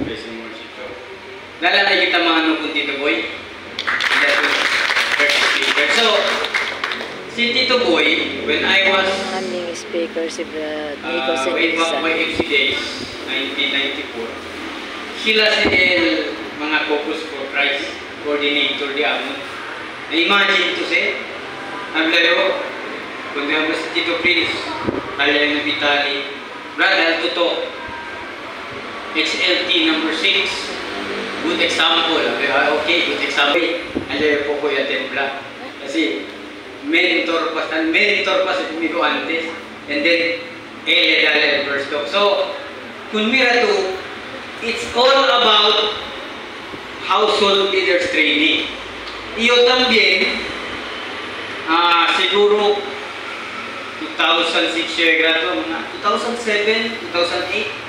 praise and worship. So, lalaki kita mga ano kung Tito Boy. That was first speaker. So, si Tito Boy, when I was Aming speaker si Brad Nico way back Senisa. my FC days, 1994, sila si El, mga Focus for Christ, coordinator di Amon. Na-imagine to say, naglaro, kung di ako si Tito Prince, kaya ng Vitali, Brad, Alto to, XLT number 6, good example. Okay, good example. Alam po ko yung templa. Kasi, mentor pa si Miko antes. And then, Dale first talk. So, kung mira to, it's all about household leaders training. Iyo también, siguro 2006 siya graduate, mga 2007, 2008,